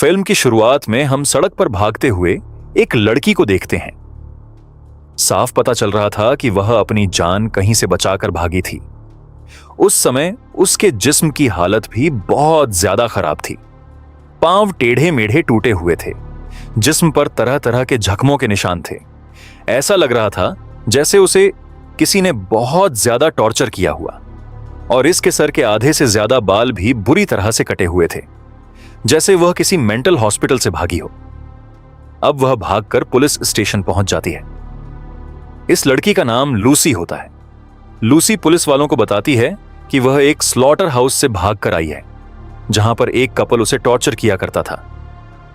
Film की शुरुआत में हम सड़क पर भागते हुए एक लड़की को देखते हैं। साफ पता चल रहा था कि वह अपनी जान कहीं से बचाकर भागी थी। उस समय उसके जिस्म की हालत भी बहुत ज्यादा खराब थी। पांव टेढ़े मेढ़े टूटे हुए थे, जिस्म पर तरह तरह के जख्मों के निशान थे। ऐसा लग रहा था जैसे उसे किसी ने बहुत ज्यादा टॉर्चर किया हुआ, और इसके सर के आधे से ज्यादा बाल भी बुरी तरह से कटे हुए थे, जैसे वह किसी मेंटल हॉस्पिटल से भागी हो। अब वह भागकर पुलिस स्टेशन पहुंच जाती है। इस लड़की का नाम लूसी होता है। लूसी पुलिस वालों को बताती है कि वह एक स्लॉटर हाउस से भागकर आई है, जहां पर एक कपल उसे टॉर्चर किया करता था।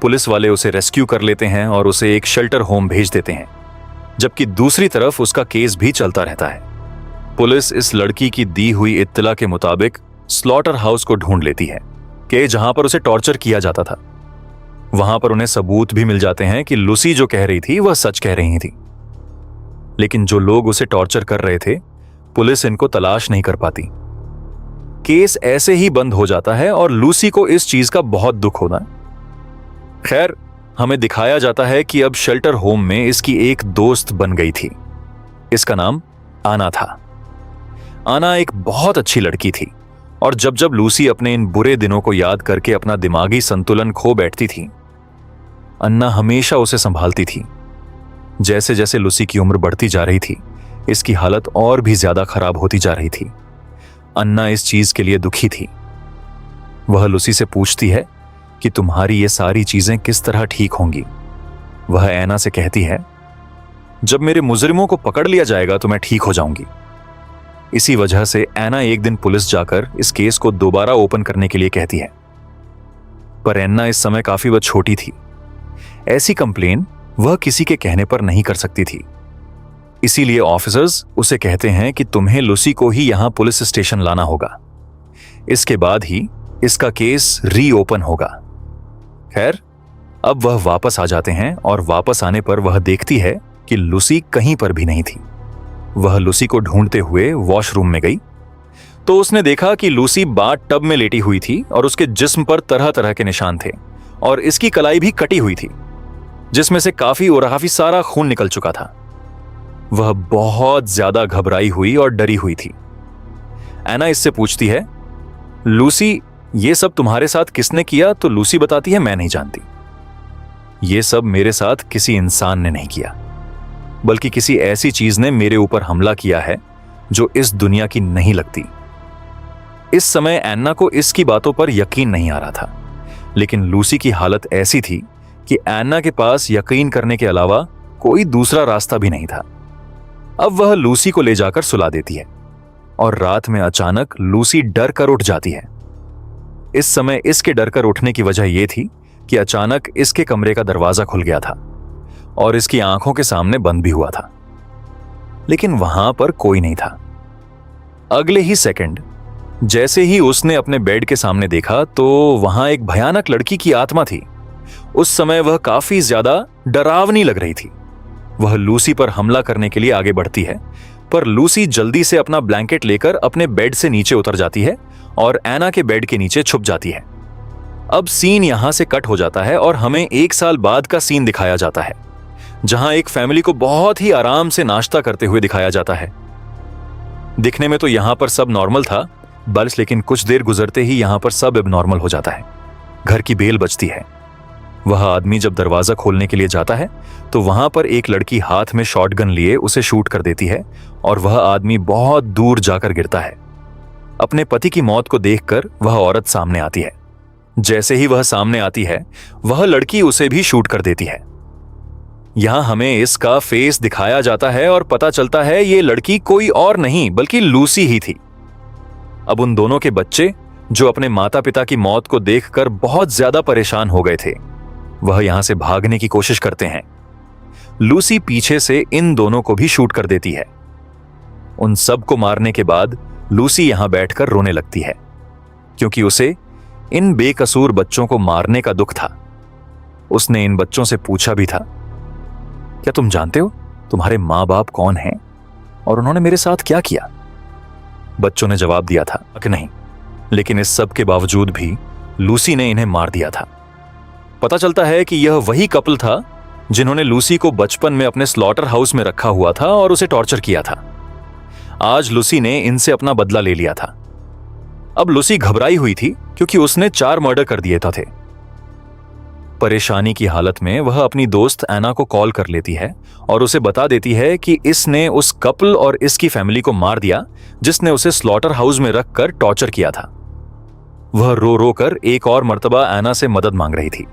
पुलिस वाले उसे रेस्क्यू कर लेते हैं और उसे एक शेल्टर होम भेज देते हैं, जबकि दूसरी तरफ उसका केस भी चलता रहता है। पुलिस इस लड़की की दी हुई इत्तला के मुताबिक स्लॉटर हाउस को ढूंढ लेती है कि जहां पर उसे टॉर्चर किया जाता था। वहां पर उन्हें सबूत भी मिल जाते हैं कि लूसी जो कह रही थी वह सच कह रही थी। लेकिन जो लोग उसे टॉर्चर कर रहे थे, पुलिस इनको तलाश नहीं कर पाती। केस ऐसे ही बंद हो जाता है और लूसी को इस चीज का बहुत दुख होता है। खैर, हमें दिखाया जाता है कि अब शेल्टर होम में इसकी एक दोस्त बन गई थी। इसका नाम आना था। आना एक बहुत अच्छी लड़की थी, और जब जब लूसी अपने इन बुरे दिनों को याद करके अपना दिमागी संतुलन खो बैठती थी, अन्ना हमेशा उसे संभालती थी। जैसे जैसे लूसी की उम्र बढ़ती जा रही थी, इसकी हालत और भी ज्यादा खराब होती जा रही थी। अन्ना इस चीज के लिए दुखी थी। वह लूसी से पूछती है कि तुम्हारी ये सारी चीजें किस तरह ठीक होंगी। वह ऐना से कहती है, जब मेरे मुजरिमों को पकड़ लिया जाएगा तो मैं ठीक हो जाऊंगी। इसी वजह से ऐना एक दिन पुलिस जाकर इस केस को दोबारा ओपन करने के लिए कहती है। पर ऐना इस समय काफी वह छोटी थी। ऐसी कंप्लेन वह किसी के कहने पर नहीं कर सकती थी। इसीलिए ऑफिसर्स उसे कहते हैं कि तुम्हें लूसी को ही यहां पुलिस स्टेशन लाना होगा। इसके बाद ही इसका केस रीओपन होगा। खैर, अब वह वापस आ जाते हैं और वापस आने पर वह देखती है कि लूसी कहीं पर भी नहीं थी। वह लूसी को ढूंढते हुए वॉशरूम में गई तो उसने देखा कि लूसी बाथ टब में लेटी हुई थी और उसके जिस्म पर तरह तरह के निशान थे, और इसकी कलाई भी कटी हुई थी, जिसमें से काफी सारा खून निकल चुका था। वह बहुत ज्यादा घबराई हुई और डरी हुई थी। ऐना इससे पूछती है, लूसी, ये सब तुम्हारे साथ किसने किया? तो लूसी बताती है, मैं नहीं जानती। ये सब मेरे साथ किसी इंसान ने नहीं किया, बल्कि किसी ऐसी चीज ने मेरे ऊपर हमला किया है जो इस दुनिया की नहीं लगती। इस समय ऐना को इसकी बातों पर यकीन नहीं आ रहा था, लेकिन लूसी की हालत ऐसी थी कि ऐना के पास यकीन करने के अलावा कोई दूसरा रास्ता भी नहीं था। अब वह लूसी को ले जाकर सुला देती है, और रात में अचानक लूसी डर कर उठ जाती है। इस समय इसके डर कर उठने की वजह यह थी कि अचानक इसके कमरे का दरवाजा खुल गया था और इसकी आंखों के सामने बंद भी हुआ था, लेकिन वहां पर कोई नहीं था। अगले ही सेकंड जैसे ही उसने अपने बेड के सामने देखा तो वहां एक भयानक लड़की की आत्मा थी। उस समय वह काफी ज्यादा डरावनी लग रही थी। वह लूसी पर हमला करने के लिए आगे बढ़ती है, पर लूसी जल्दी से अपना ब्लैंकेट लेकर अपने बेड से नीचे उतर जाती है और ऐना के बेड के नीचे छुप जाती है। अब सीन यहां से कट हो जाता है और हमें 1 साल बाद का सीन दिखाया जाता है, जहां एक फैमिली को बहुत ही आराम से नाश्ता करते हुए दिखाया जाता है। दिखने में तो यहां पर सब नॉर्मल था, बस लेकिन कुछ देर गुजरते ही यहां पर सब एबनॉर्मल हो जाता है। घर की बेल बजती है। वह आदमी जब दरवाजा खोलने के लिए जाता है तो वहां पर एक लड़की हाथ में शॉटगन लिए उसे शूट कर देती है, और वह आदमी बहुत दूर जाकर गिरता है। अपने पति की मौत को देखकर वह औरत सामने आती है। जैसे ही वह सामने आती है, वह लड़की उसे भी शूट कर देती है। यहां हमें इसका फेस दिखाया जाता है और पता चलता है ये लड़की कोई और नहीं बल्कि लूसी ही थी। अब उन दोनों के बच्चे, जो अपने माता पिता की मौत को देखकर बहुत ज्यादा परेशान हो गए थे, वह यहां से भागने की कोशिश करते हैं। लूसी पीछे से इन दोनों को भी शूट कर देती है। उन सब को मारने के बाद लूसी यहां बैठकर रोने लगती है, क्योंकि उसे इन बेकसूर बच्चों को मारने का दुख था। उसने इन बच्चों से पूछा भी था, क्या तुम जानते हो तुम्हारे मां बाप कौन हैं और उन्होंने मेरे साथ क्या किया? बच्चों ने जवाब दिया था कि नहीं, लेकिन इस सब के बावजूद भी लूसी ने इन्हें मार दिया था। पता चलता है कि यह वही कपल था जिन्होंने लूसी को बचपन में अपने स्लॉटर हाउस में रखा हुआ था और उसे टॉर्चर किया था। आज लूसी ने इनसे अपना बदला ले लिया था। अब लूसी घबराई हुई थी क्योंकि उसने 4 मर्डर कर दिए थे। परेशानी की हालत में वह अपनी दोस्त एना को कॉल कर लेती है और उसे बता देती है कि इसने उस कपल और इसकी फैमिली को मार दिया जिसने उसे स्लॉटर हाउस में रखकर टॉर्चर किया था। वह रो रो कर एक और मर्तबा एना से मदद मांग रही थी।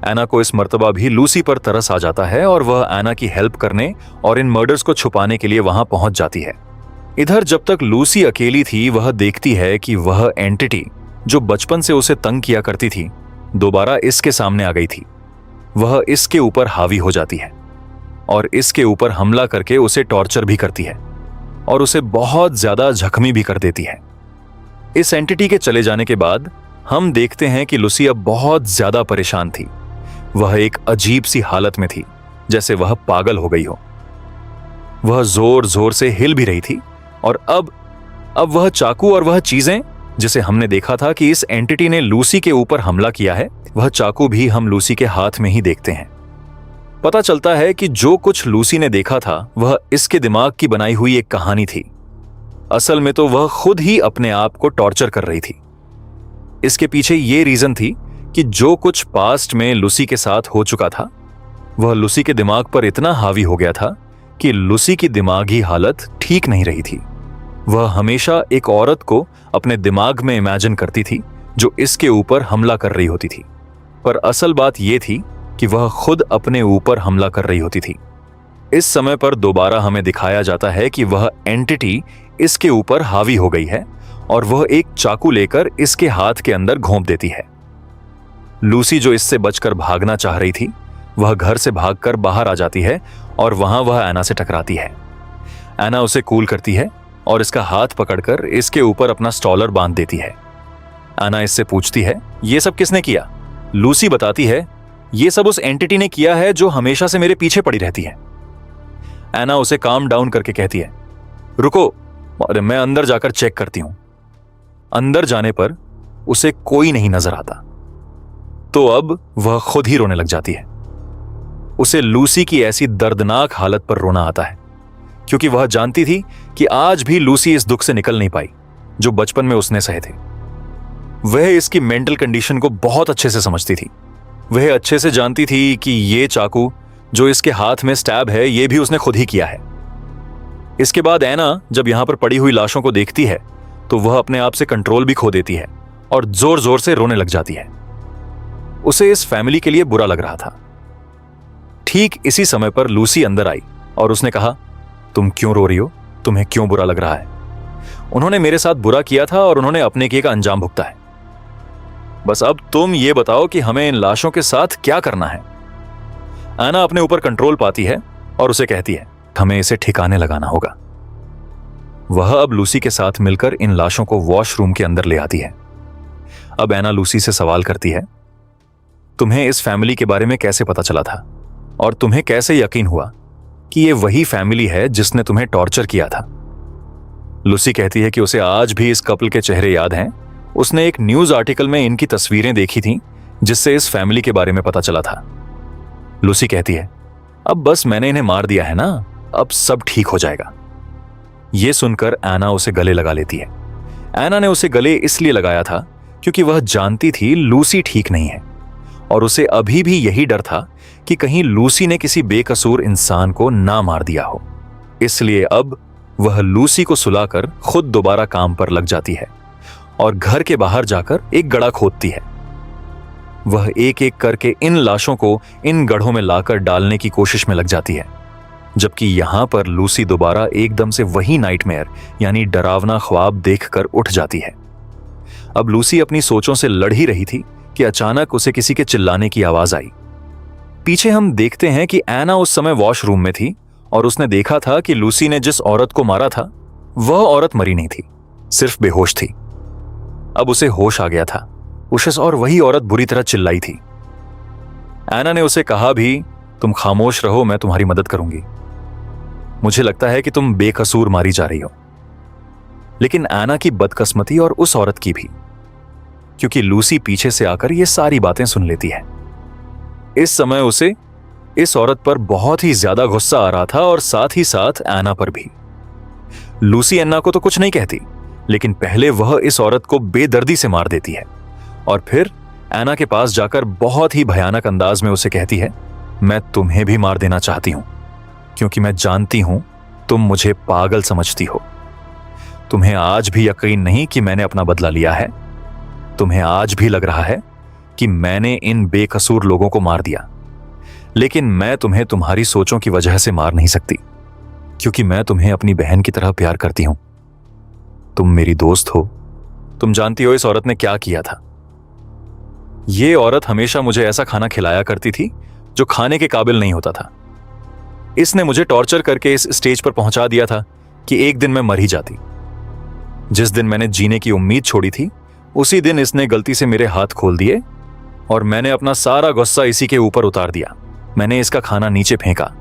एना को इस मर्तबा भी लूसी पर तरस आ जाता है और वह एना की हेल्प करने और इन मर्डर्स को छुपाने के लिए वहां पहुंच जाती है। इधर जब तक लूसी अकेली थी वह देखती है कि वह एंटिटी जो बचपन से उसे तंग किया करती थी दोबारा इसके सामने आ गई थी। वह इसके ऊपर हावी हो जाती है और इसके ऊपर हमला करके उसे टॉर्चर भी करती है और उसे बहुत ज्यादा जख्मी भी कर देती है। इस एंटिटी के चले जाने के बाद हम देखते हैं कि लूसी अब बहुत ज्यादा परेशान थी। वह एक अजीब सी हालत में थी, जैसे वह पागल हो गई हो। वह जोर जोर से हिल भी रही थी और अब वह चाकू और वह चीजें जिसे हमने देखा था कि इस एंटिटी ने लूसी के ऊपर हमला किया है, वह चाकू भी हम लूसी के हाथ में ही देखते हैं। पता चलता है कि जो कुछ लूसी ने देखा था वह इसके दिमाग की बनाई हुई एक कहानी थी। असल में तो वह खुद ही अपने आप को टॉर्चर कर रही थी। इसके पीछे यह रीजन थी कि जो कुछ पास्ट में लूसी के साथ हो चुका था वह लूसी के दिमाग पर इतना हावी हो गया था कि लूसी की दिमागी हालत ठीक नहीं रही थी। वह हमेशा एक औरत को अपने दिमाग में इमेजिन करती थी जो इसके ऊपर हमला कर रही होती थी, पर असल बात यह थी कि वह खुद अपने ऊपर हमला कर रही होती थी। इस समय पर दोबारा हमें दिखाया जाता है कि वह एंटिटी इसके ऊपर हावी हो गई है और वह एक चाकू लेकर इसके हाथ के अंदर घोंप देती है। लूसी जो इससे बचकर भागना चाह रही थी वह घर से भागकर बाहर आ जाती है और वहां वह एना से टकराती है। एना उसे कूल करती है और इसका हाथ पकड़कर इसके ऊपर अपना स्टॉलर बांध देती है। एना इससे पूछती है, ये सब किसने किया? लूसी बताती है, ये सब उस एंटिटी ने किया है जो हमेशा से मेरे पीछे पड़ी रहती है। एना उसे काम डाउन करके कहती है, रुको और मैं अंदर जाकर चेक करती हूं। अंदर जाने पर उसे कोई नहीं नजर आता, तो अब वह खुद ही रोने लग जाती है। उसे लूसी की ऐसी दर्दनाक हालत पर रोना आता है क्योंकि वह जानती थी कि आज भी लूसी इस दुख से निकल नहीं पाई जो बचपन में उसने सहे थे। वह इसकी मेंटल कंडीशन को बहुत अच्छे से समझती थी। वह अच्छे से जानती थी कि ये चाकू जो इसके हाथ में स्टैब है ये भी उसने खुद ही किया है। इसके बाद एना जब यहां पर पड़ी हुई लाशों को देखती है तो वह अपने आप से कंट्रोल भी खो देती है और जोर जोर से रोने लग जाती है। उसे इस फैमिली के लिए बुरा लग रहा था। ठीक इसी समय पर लूसी अंदर आई और उसने कहा, तुम क्यों रो रही हो? तुम्हें क्यों बुरा लग रहा है? उन्होंने मेरे साथ बुरा किया था और उन्होंने अपने किए का अंजाम भुगता है। बस अब तुम ये बताओ कि हमें इन लाशों के साथ क्या करना है? एना अपने ऊपर कंट्रोल पाती है और उसे कहती है, हमें इसे ठिकाने लगाना होगा। वह अब लूसी के साथ मिलकर इन लाशों को वॉशरूम के अंदर ले आती है। अब एना लूसी से सवाल करती है, तुम्हें इस फैमिली के बारे में कैसे पता चला था और तुम्हें कैसे यकीन हुआ कि ये वही फैमिली है जिसने तुम्हें टॉर्चर किया था? लूसी कहती है कि उसे आज भी इस कपल के चेहरे याद हैं। उसने एक न्यूज आर्टिकल में इनकी तस्वीरें देखी थीं जिससे इस फैमिली के बारे में पता चला था। लूसी कहती है, अब बस मैंने इन्हें मार दिया है ना, अब सब ठीक हो जाएगा। यह सुनकर एना उसे गले लगा लेती है। एना ने उसे गले इसलिए लगाया था क्योंकि वह जानती थी लूसी ठीक नहीं है और उसे अभी भी यही डर था कि कहीं लूसी ने किसी बेकसूर इंसान को ना मार दिया हो। इसलिए अब वह लूसी को सुलाकर खुद दोबारा काम पर लग जाती है और घर के बाहर जाकर एक गड्ढा खोदती है। वह एक एक करके इन लाशों को इन गड्ढों में लाकर डालने की कोशिश में लग जाती है, जबकि यहां पर लूसी दोबारा एकदम से वही नाइटमेयर यानी डरावना ख्वाब देखकर उठ जाती है। अब लूसी अपनी सोचों से लड़ ही रही थी कि अचानक उसे किसी के चिल्लाने की आवाज आई। पीछे हम देखते हैं कि एना उस समय वॉशरूम में थी और उसने देखा था कि लूसी ने जिस औरत को मारा था वह औरत मरी नहीं थी, सिर्फ बेहोश थी। अब उसे होश आ गया था। उसे और वही औरत बुरी तरह चिल्लाई थी। एना ने उसे कहा भी, तुम खामोश रहो, मैं तुम्हारी मदद करूंगी। मुझे लगता है कि तुम बेकसूर मारी जा रही हो। लेकिन एना की बदकिस्मती और उस औरत की भी, क्योंकि लूसी पीछे से आकर ये सारी बातें सुन लेती है। इस समय उसे इस औरत पर बहुत ही ज्यादा गुस्सा आ रहा था और साथ ही साथ एना पर भी। लूसी एना को तो कुछ नहीं कहती, लेकिन पहले वह इस औरत को बेदर्दी से मार देती है और फिर एना के पास जाकर बहुत ही भयानक अंदाज में उसे कहती है, मैं तुम्हें भी मार देना चाहती हूं, क्योंकि मैं जानती हूं तुम मुझे पागल समझती हो। तुम्हें आज भी यकीन नहीं कि मैंने अपना बदला लिया है। तुम्हें आज भी लग रहा है कि मैंने इन बेकसूर लोगों को मार दिया, लेकिन मैं तुम्हें तुम्हारी सोचों की वजह से मार नहीं सकती, क्योंकि मैं तुम्हें अपनी बहन की तरह प्यार करती हूं। तुम मेरी दोस्त हो। तुम जानती हो इस औरत ने क्या किया था। ये औरत हमेशा मुझे ऐसा खाना खिलाया करती थी जो खाने के काबिल नहीं होता था। इसने मुझे टॉर्चर करके इस स्टेज पर पहुंचा दिया था कि एक दिन मैं मर ही जाती। जिस दिन मैंने जीने की उम्मीद छोड़ी थी, उसी दिन इसने गलती से मेरे हाथ खोल दिए और मैंने अपना सारा गुस्सा इसी के ऊपर उतार दिया। मैंने इसका खाना नीचे फेंका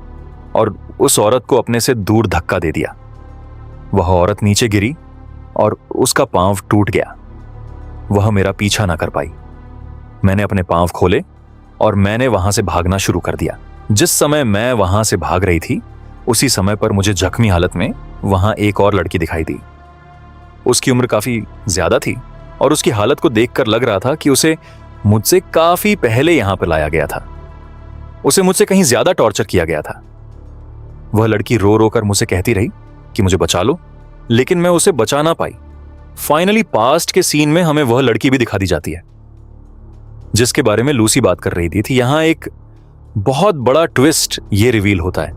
और उस औरत को अपने से दूर धक्का दे दिया। वह औरत नीचे गिरी और उसका पांव टूट गया। वह मेरा पीछा ना कर पाई। मैंने अपने पांव खोले और मैंने वहां से भागना शुरू कर दिया। जिस समय मैं वहां से भाग रही थी, उसी समय पर मुझे जख्मी हालत में वहां एक और लड़की दिखाई दी। उसकी उम्र काफी ज्यादा थी और उसकी हालत को देखकर लग रहा था कि उसे मुझसे काफी पहले यहां पर लाया गया था। उसे मुझसे कहीं ज्यादा टॉर्चर किया गया था। वह लड़की रो रो कर मुझसे कहती रही कि मुझे बचा लो, लेकिन मैं उसे बचा ना पाई। फाइनली पास्ट के सीन में हमें वह लड़की भी दिखा दी जाती है जिसके बारे में लूसी बात कर रही थी। यहां एक बहुत बड़ा ट्विस्ट ये रिवील होता है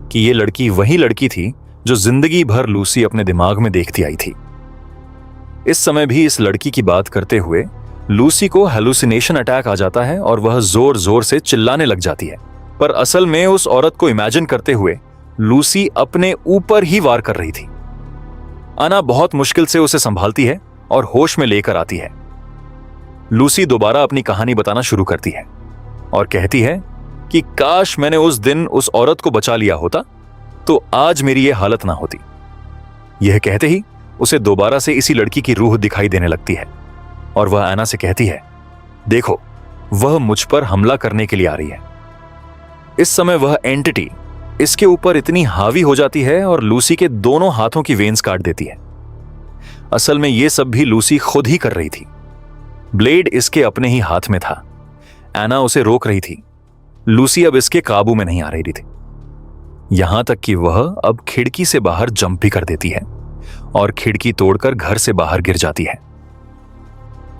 कि ये लड़की वही लड़की थी जो जिंदगी भर लूसी अपने दिमाग में देखती आई थी। इस समय भी इस लड़की की बात करते हुए लूसी को हेलुसिनेशन अटैक आ जाता है और वह जोर जोर से चिल्लाने लग जाती है, पर असल में उस औरत को इमेजिन करते हुए लूसी अपने ऊपर ही वार कर रही थी। आना बहुत मुश्किल से उसे संभालती है और होश में लेकर आती है। लूसी दोबारा अपनी कहानी बताना शुरू करती है और कहती है कि काश मैंने उस दिन उस औरत को बचा लिया होता तो आज मेरी यह हालत ना होती। यह कहते ही उसे दोबारा से इसी लड़की की रूह दिखाई देने लगती है और वह एना से कहती है, देखो वह मुझ पर हमला करने के लिए आ रही है। इस समय वह एंटिटी इसके ऊपर इतनी हावी हो जाती है और लूसी के दोनों हाथों की वेन्स काट देती है। असल में यह सब भी लूसी खुद ही कर रही थी। ब्लेड इसके अपने ही हाथ में था। एना उसे रोक रही थी। लूसी अब इसके काबू में नहीं आ रही थी, यहां तक कि वह अब खिड़की से बाहर जंप भी कर देती है और खिड़की तोड़कर घर से बाहर गिर जाती है।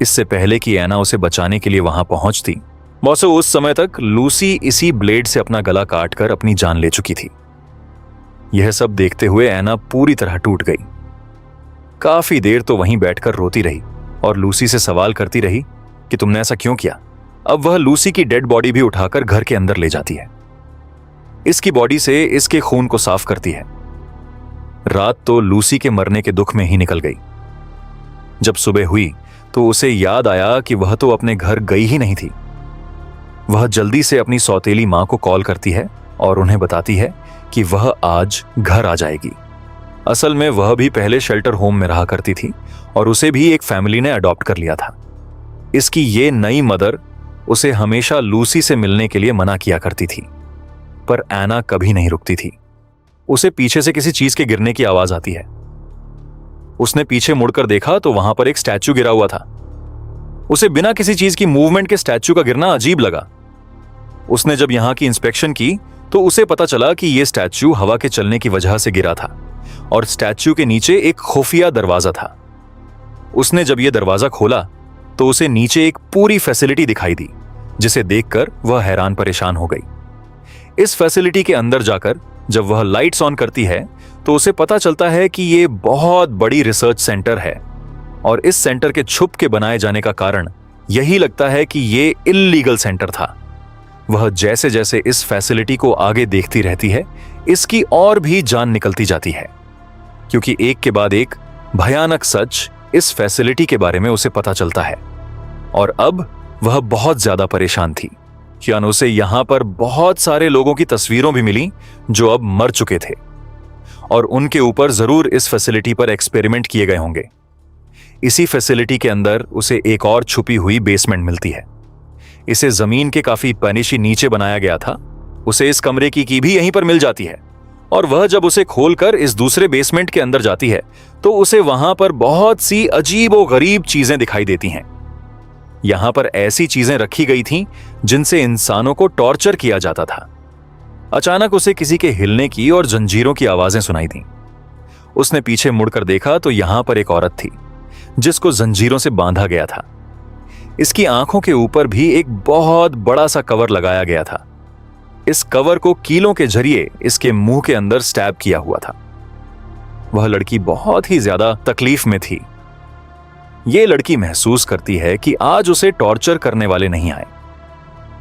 इससे पहले कि एना उसे बचाने के लिए वहां पहुंचती, बॉसो उस समय तक लूसी इसी ब्लेड से अपना गला काटकर अपनी जान ले चुकी थी। यह सब देखते हुए एना पूरी तरह टूट गई। काफी देर तो वहीं बैठकर रोती रही और लूसी से सवाल करती रही कि तुमने ऐसा क्यों किया। अब वह लूसी की डेड बॉडी भी उठाकर घर के अंदर ले जाती है। इसकी बॉडी से इसके खून को साफ करती है। रात तो लूसी के मरने के दुख में ही निकल गई। जब सुबह हुई तो उसे याद आया कि वह तो अपने घर गई ही नहीं थी। वह जल्दी से अपनी सौतेली मां को कॉल करती है और उन्हें बताती है कि वह आज घर आ जाएगी। असल में वह भी पहले शेल्टर होम में रहा करती थी और उसे भी एक फैमिली ने अडॉप्ट कर लिया था। इसकी ये नई मदर उसे हमेशा लूसी से मिलने के लिए मना किया करती थी, पर एना कभी नहीं रुकती थी। उसे पीछे से किसी चीज के गिरने की आवाज आती है। उसने पीछे मुड़कर देखा तो वहां पर एक स्टैचू गिरा हुआ था। उसे बिना किसी चीज की मूवमेंट के स्टैचू का गिरना अजीब लगा। उसने जब यहां की इंस्पेक्शन की तो उसे पता चला कि यह स्टैचू हवा के चलने की वजह से गिरा था और स्टैचू के नीचे एक खुफिया दरवाजा था। उसने जब यह दरवाजा खोला तो उसे नीचे एक पूरी फैसिलिटी दिखाई दी, जिसे देखकर वह हैरान परेशान हो गई। इस फैसिलिटी के अंदर जाकर जब वह लाइट्स ऑन करती है तो उसे पता चलता है कि यह बहुत बड़ी रिसर्च सेंटर है और इस सेंटर के छुप के बनाए जाने का कारण यही लगता है कि यह इल्लीगल सेंटर था। वह जैसे जैसे इस फैसिलिटी को आगे देखती रहती है, इसकी और भी जान निकलती जाती है, क्योंकि एक के बाद एक भयानक सच इस फैसिलिटी के बारे में उसे पता चलता है। और अब वह बहुत ज्यादा परेशान थी, क्योंकि उसे यहां पर बहुत सारे लोगों की तस्वीरों भी मिली जो अब मर चुके थे और उनके ऊपर जरूर इस फैसिलिटी पर एक्सपेरिमेंट किए गए होंगे। इसी फैसिलिटी के अंदर उसे एक और छुपी हुई बेसमेंट मिलती है। इसे जमीन के काफी पैनिशी नीचे बनाया गया था। उसे इस कमरे की भी यहीं पर मिल जाती है और वह जब उसे खोलकर इस दूसरे बेसमेंट के अंदर जाती है तो उसे वहां पर बहुत सी अजीब और गरीब चीजें दिखाई देती हैं। यहां पर ऐसी चीजें रखी गई थीं जिनसे इंसानों को टॉर्चर किया जाता था। अचानक उसे किसी के हिलने की और जंजीरों की आवाजें सुनाई दीं। उसने पीछे मुड़कर देखा तो यहां पर एक औरत थी जिसको जंजीरों से बांधा गया था। इसकी आंखों के ऊपर भी एक बहुत बड़ा सा कवर लगाया गया था। इस कवर को कीलों के जरिए इसके मुंह के अंदर स्टैब किया हुआ था। वह लड़की बहुत ही ज्यादा तकलीफ में थी। यह लड़की महसूस करती है कि आज उसे टॉर्चर करने वाले नहीं आए,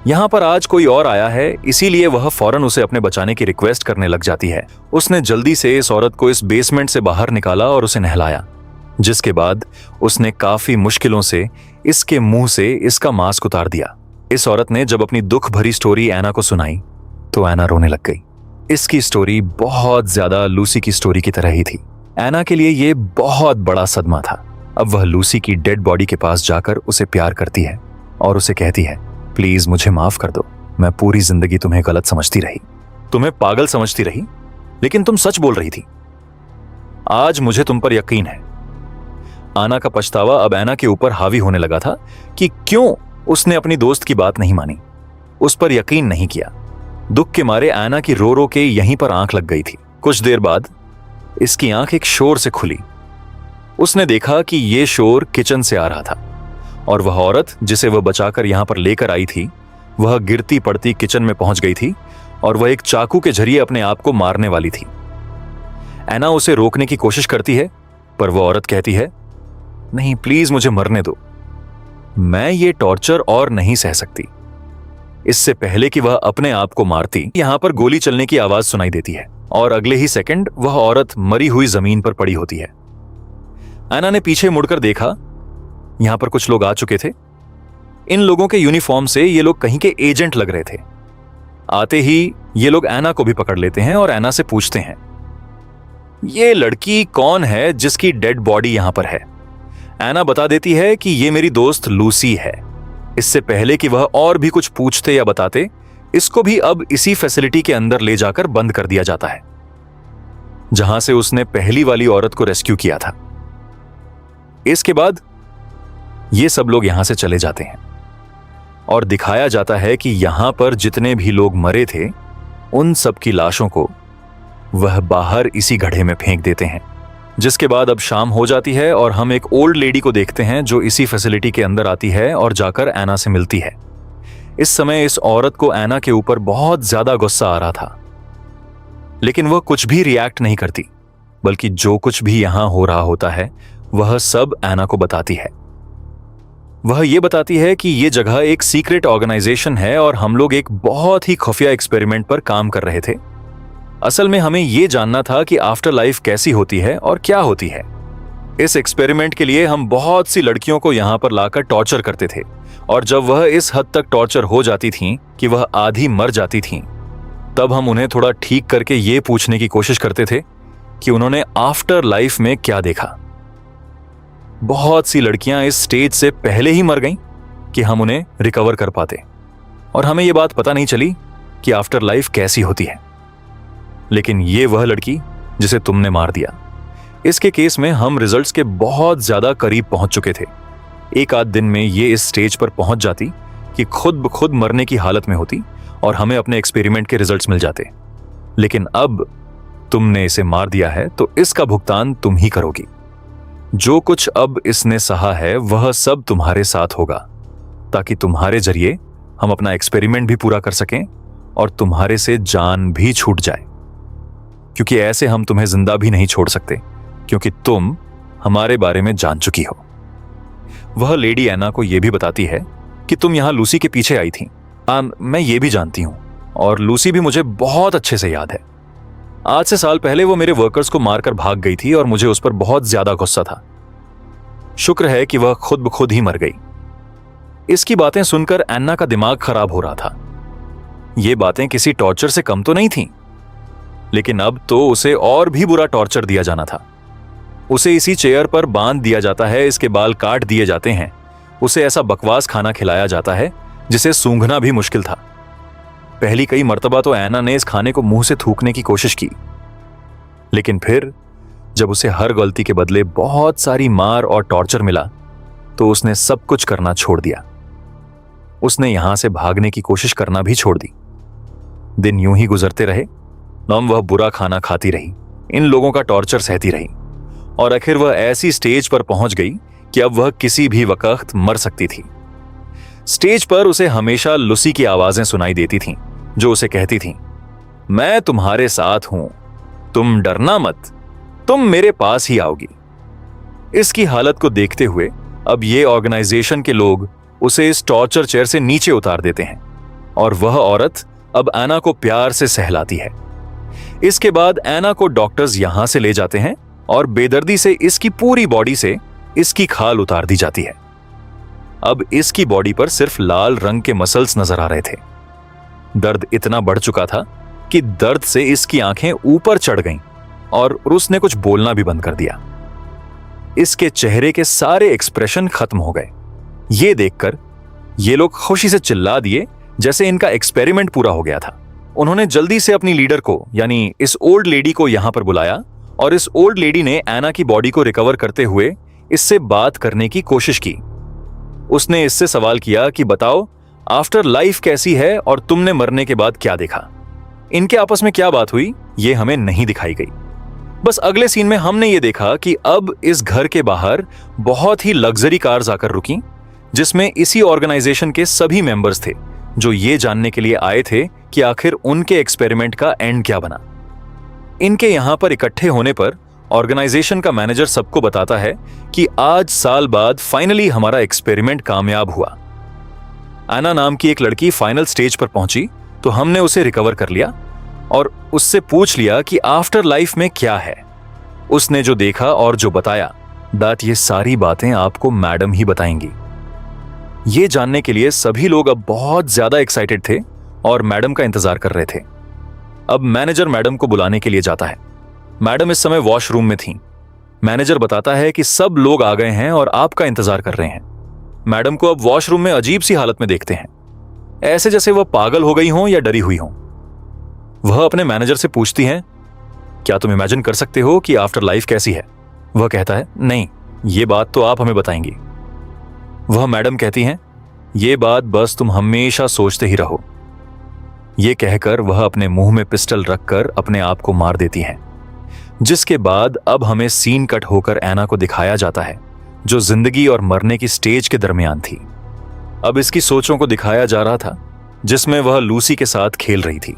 यहां पर आज कोई और आया है, इसीलिए वह फौरन उसे अपने बचाने की रिक्वेस्ट करने लग जाती है। उसने जल्दी से इस औरत को इस बेसमेंट से बाहर निकाला और उसे नहलाया, जिसके बाद उसने काफी मुश्किलों से इसके मुंह से इसका मास्क उतार दिया। इस औरत ने जब अपनी दुख भरी स्टोरी ऐना को सुनाई तो ऐना रोने लग गई। इसकी स्टोरी बहुत ज्यादा लूसी की स्टोरी की तरह ही थी। ऐना के लिए यह बहुत बड़ा सदमा था। अब वह लूसी की डेड बॉडी के पास जाकर उसे प्यार करती है और उसे कहती है, प्लीज मुझे माफ कर दो, मैं पूरी जिंदगी तुम्हें गलत समझती रही, तुम्हें पागल समझती रही, लेकिन तुम सच बोल रही थी। आज मुझे तुम पर यकीन है। आना का पछतावा अब ऐना के ऊपर हावी होने लगा था कि क्यों उसने अपनी दोस्त की बात नहीं मानी, उस पर यकीन नहीं किया। दुख के मारे ऐना की रो रो के यहीं पर आंख लग गई थी। कुछ देर बाद इसकी आंख एक शोर से खुली। उसने देखा कि यह शोर किचन से आ रहा था और वह औरत जिसे वह बचाकर यहां पर लेकर आई थी, वह गिरती पड़ती किचन में पहुंच गई थी और वह एक चाकू के जरिए अपने आप को मारने वाली थी। ऐना उसे रोकने की कोशिश करती है पर वह औरत कहती है, नहीं प्लीज मुझे मरने दो, मैं ये टॉर्चर और नहीं सह सकती। इससे पहले कि वह अपने आप को मारती, यहां पर गोली चलने की आवाज सुनाई देती है और अगले ही सेकंड वह औरत मरी हुई जमीन पर पड़ी होती है। ऐना ने पीछे मुड़कर देखा, यहां पर कुछ लोग आ चुके थे। इन लोगों के यूनिफॉर्म से ये लोग कहीं के एजेंट लग रहे थे। आते ही ये लोग ऐना को भी पकड़ लेते हैं और ऐना से पूछते हैं, ये लड़की कौन है जिसकी डेड बॉडी यहां पर है। ऐना बता देती है कि ये मेरी दोस्त लूसी है। इससे पहले कि वह और भी कुछ पूछते या बताते, इसको भी अब इसी फैसिलिटी के अंदर ले जाकर बंद कर दिया जाता है जहां से उसने पहली वाली औरत को रेस्क्यू किया था। इसके बाद ये सब लोग यहां से चले जाते हैं और दिखाया जाता है कि यहां पर जितने भी लोग मरे थे उन सब की लाशों को वह बाहर इसी गड्ढे में फेंक देते हैं। जिसके बाद अब शाम हो जाती है और हम एक ओल्ड लेडी को देखते हैं जो इसी फैसिलिटी के अंदर आती है और जाकर ऐना से मिलती है। इस समय इस औरत को ऐना के ऊपर बहुत ज्यादा गुस्सा आ रहा था, लेकिन वह कुछ भी रिएक्ट नहीं करती, बल्कि जो कुछ भी यहां हो रहा होता है वह सब ऐना को बताती है। वह यह बताती है कि यह जगह एक सीक्रेट ऑर्गेनाइजेशन है और हम लोग एक बहुत ही खुफिया एक्सपेरिमेंट पर काम कर रहे थे। असल में हमें यह जानना था कि आफ्टर लाइफ कैसी होती है और क्या होती है। इस एक्सपेरिमेंट के लिए हम बहुत सी लड़कियों को यहां पर लाकर टॉर्चर करते थे और जब वह इस हद तक टॉर्चर हो जाती थीं कि वह आधी मर जाती थीं, तब हम उन्हें थोड़ा ठीक करके यह पूछने की कोशिश करते थे कि उन्होंने आफ्टर लाइफ में क्या देखा। बहुत सी लड़कियां इस स्टेज से पहले ही मर गईं कि हम उन्हें रिकवर कर पाते और हमें यह बात पता नहीं चली कि आफ्टर लाइफ कैसी होती है। लेकिन यह वह लड़की जिसे तुमने मार दिया, इसके केस में हम रिजल्ट्स के बहुत ज्यादा करीब पहुंच चुके थे। एक आध दिन में ये इस स्टेज पर पहुंच जाती कि खुद ब खुद मरने की हालत में होती और हमें अपने एक्सपेरिमेंट के रिजल्ट्स मिल जाते। लेकिन अब तुमने इसे मार दिया है तो इसका भुगतान तुम ही करोगी। जो कुछ अब इसने सहा है वह सब तुम्हारे साथ होगा, ताकि तुम्हारे जरिए हम अपना एक्सपेरिमेंट भी पूरा कर सकें और तुम्हारे से जान भी छूट जाए, क्योंकि ऐसे हम तुम्हें जिंदा भी नहीं छोड़ सकते, क्योंकि तुम हमारे बारे में जान चुकी हो। वह लेडी ऐना को यह भी बताती है कि तुम यहां लूसी के पीछे आई थी। मैं ये भी जानती हूं और लूसी भी मुझे बहुत अच्छे से याद है। आज से साल पहले वो मेरे वर्कर्स को मारकर भाग गई थी और मुझे उस पर बहुत ज्यादा गुस्सा था। शुक्र है कि वह खुद ब खुद ही मर गई। इसकी बातें सुनकर ऐना का दिमाग खराब हो रहा था। ये बातें किसी टॉर्चर से कम तो नहीं थीं, लेकिन अब तो उसे और भी बुरा टॉर्चर दिया जाना था। उसे इसी चेयर पर बांध दिया जाता है, इसके बाल काट दिए जाते हैं, उसे ऐसा बकवास खाना खिलाया जाता है जिसे सूंघना भी मुश्किल था। पहली कई मर्तबा तो ऐना ने इस खाने को मुंह से थूकने की कोशिश की, लेकिन फिर जब उसे हर गलती के बदले बहुत सारी मार और टॉर्चर मिला तो उसने सब कुछ करना छोड़ दिया। उसने यहां से भागने की कोशिश करना भी छोड़ दी। दिन यूं ही गुजरते रहे। नॉम वह बुरा खाना खाती रही, इन लोगों का टॉर्चर सहती रही, और आखिर वह ऐसी स्टेज पर पहुंच गई कि अब वह किसी भी वक्त मर सकती थी। स्टेज पर उसे हमेशा लुसी की आवाजें सुनाई देती थीं, जो उसे कहती थीं, मैं तुम्हारे साथ हूं, तुम डरना मत, तुम मेरे पास ही आओगी। इसकी हालत को देखते हुए अब ये ऑर्गेनाइजेशन के लोग उसे इस टॉर्चर चेयर से नीचे उतार देते हैं और वह औरत अब ऐना को प्यार से सहलाती है। इसके बाद ऐना को डॉक्टर्स यहां से ले जाते हैं और बेदर्दी से इसकी पूरी बॉडी से इसकी खाल उतार दी जाती है। अब इसकी बॉडी पर सिर्फ लाल रंग के मसल्स नजर आ रहे थे। दर्द इतना बढ़ चुका था कि दर्द से इसकी आंखें ऊपर चढ़ गईं और उसने कुछ बोलना भी बंद कर दिया। इसके चेहरे के सारे एक्सप्रेशन खत्म हो गए। ये देखकर ये लोग खुशी से चिल्ला दिए जैसे इनका एक्सपेरिमेंट पूरा हो गया था। उन्होंने जल्दी से अपनी लीडर को, यानी इस ओल्ड लेडी को यहां पर बुलाया और इस ओल्ड लेडी ने ऐना की बॉडी को रिकवर करते हुए इससे बात करने की कोशिश की। उसने इससे सवाल किया कि बताओ आफ्टर लाइफ कैसी है और तुमने मरने के बाद क्या देखा। इनके आपस में क्या बात हुई ये हमें नहीं दिखाई गई। बस अगले सीन में हमने ये देखा कि अब इस घर के बाहर बहुत ही लग्जरी कार्स आकर रुकी, जिसमें इसी ऑर्गेनाइजेशन के सभी मेंबर्स थे जो ये जानने के लिए आए थे कि आखिर उनके एक्सपेरिमेंट का एंड क्या बना। इनके यहां पर इकट्ठे होने पर ऑर्गेनाइजेशन का मैनेजर सबको बताता है कि आज साल बाद फाइनली हमारा एक्सपेरिमेंट कामयाब हुआ। ऐना नाम की एक लड़की फाइनल स्टेज पर पहुंची तो हमने उसे रिकवर कर लिया और उससे पूछ लिया कि आफ्टर लाइफ में क्या है। उसने जो देखा और जो बताया, दैट ये सारी बातें आपको मैडम ही बताएंगी। ये जानने के लिए सभी लोग अब बहुत ज्यादा एक्साइटेड थे और मैडम का इंतजार कर रहे थे। अब मैनेजर मैडम को बुलाने के लिए जाता है। मैडम इस समय वॉशरूम में थीं। मैनेजर बताता है कि सब लोग आ गए हैं और आपका इंतजार कर रहे हैं। मैडम को अब वॉशरूम में अजीब सी हालत में देखते हैं, ऐसे जैसे वह पागल हो गई हों या डरी हुई हों। वह अपने मैनेजर से पूछती हैं, क्या तुम इमेजिन कर सकते हो कि आफ्टर लाइफ कैसी है? वह कहता है, नहीं, ये बात तो आप हमें बताएंगी। वह मैडम कहती हैं, ये बात बस तुम हमेशा सोचते ही रहो। ये कहकर वह अपने मुंह में पिस्टल रखकर अपने आप को मार देती हैं। जिसके बाद अब हमें सीन कट होकर ऐना को दिखाया जाता है, जो जिंदगी और मरने की स्टेज के दरमियान थी। अब इसकी सोचों को दिखाया जा रहा था, जिसमें वह लूसी के साथ खेल रही थी।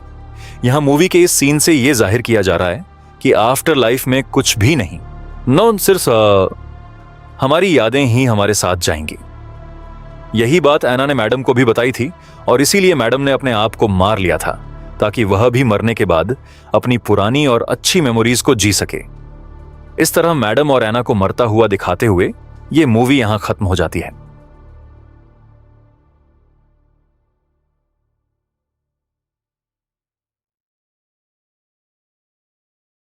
यहां मूवी के इस सीन से यह जाहिर किया जा रहा है कि आफ्टर लाइफ में कुछ भी नहीं, नो, सिर्फ हमारी यादें ही हमारे साथ जाएंगी। यही बात ऐना ने मैडम को भी बताई थी और इसीलिए मैडम ने अपने आप को मार लिया था, ताकि वह भी मरने के बाद अपनी पुरानी और अच्छी मेमोरीज को जी सके। इस तरह मैडम और ऐना को मरता हुआ दिखाते हुए ये मूवी यहां खत्म हो जाती है।